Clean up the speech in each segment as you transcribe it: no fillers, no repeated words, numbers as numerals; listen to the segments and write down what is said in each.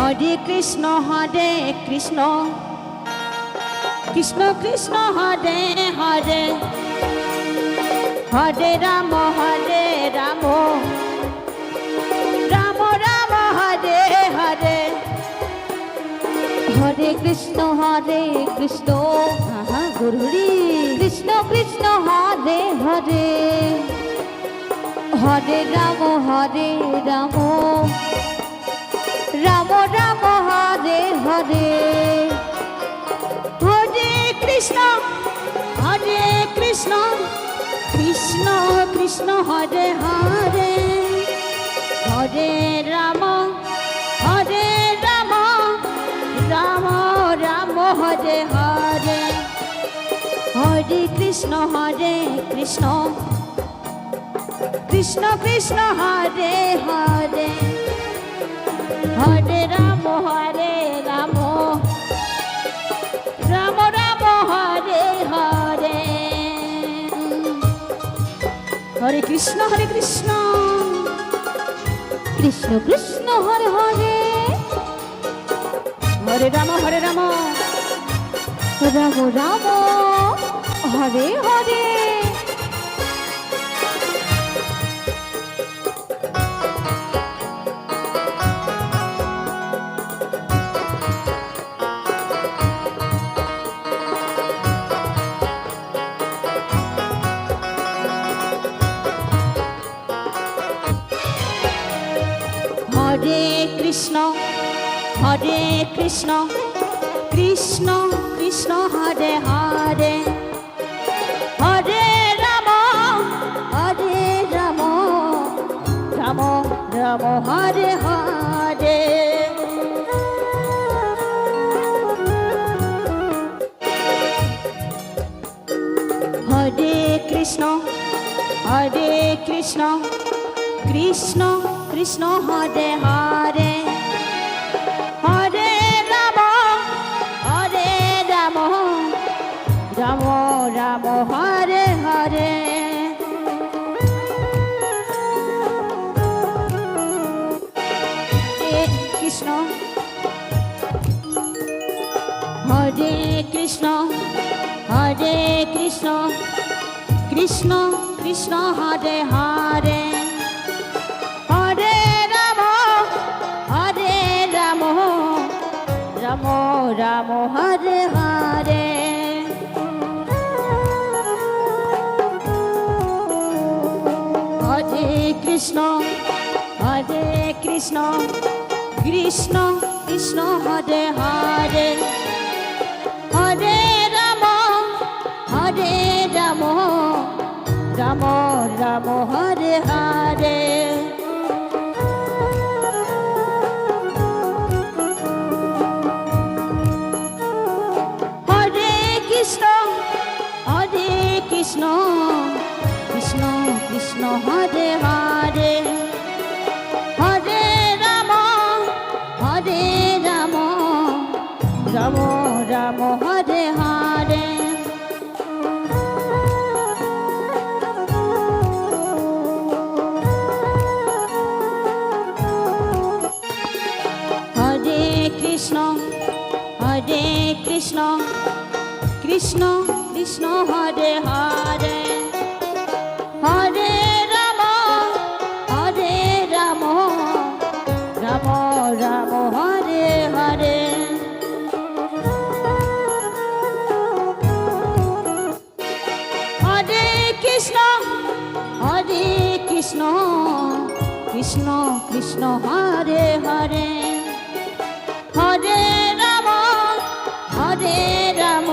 Hare Krishna Krishna Krishna Hare Hare Hare Ram Ram Ram Hare Hare Hare Krishna গুরুরি Krishna Krishna Hare Hare Hare Ram Ram Ram Ram Hare Hare Hare Krishna Krishna Krishna Hare Hare Hare Ram Ram Ram Hare Hare Hare Krishna Krishna Krishna Hare Hare Hare Ram Ram Ram Hare Hare Hare Krishna Krishna Krishna Hare Hare Hare Ram Ram Ram Hare Hare Hare Krishna Krishna Krishna Hare Hare Hare Ram Ram Ram Hare Hare Hare Krishna Krishna Krishna Hare Hare Hare Ram Ram Ram Hare Hare Krishna Hare Krishna Krishna Krishna Hare Hare Hare Ram Ram Ram Hare Hare Hare Krishna Krishna Krishna Hare Hare Hare Ram Ram Ram Hare Hare Hare Krishna Krishna Krishna Hare Hare Hare Ram Ram Ram Hare Hare Hare Krishna Krishna Krishna Hare Hare Hare Ram Ram Ram Hare Hare Hare Krishna Krishna Krishna Hare Hare Hare Ram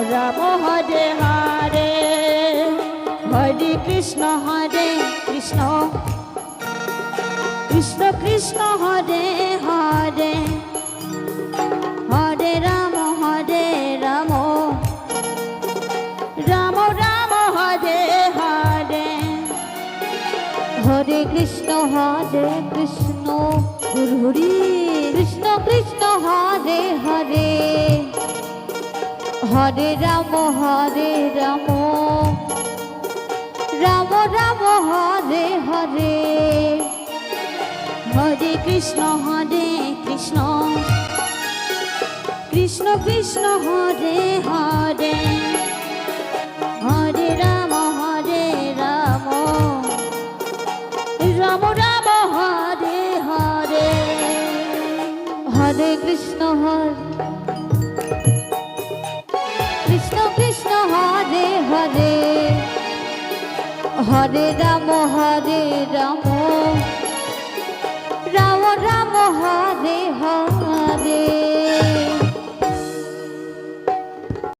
Ram Hare Hare Hare Krishna Krishna Krishna Hare Hare Hare Ram Ram Hare Hare Hare Krishna গুরুরি Krishna Krishna Hare Hare Hare Ram Ram Ram Hare Hare Hare Krishna Krishna Krishna Hare Hare Hare Ram Ram Ram Hare Hare Hare Krishna Krishna Hare Hare Hare Ram Ram Ram Hare Hare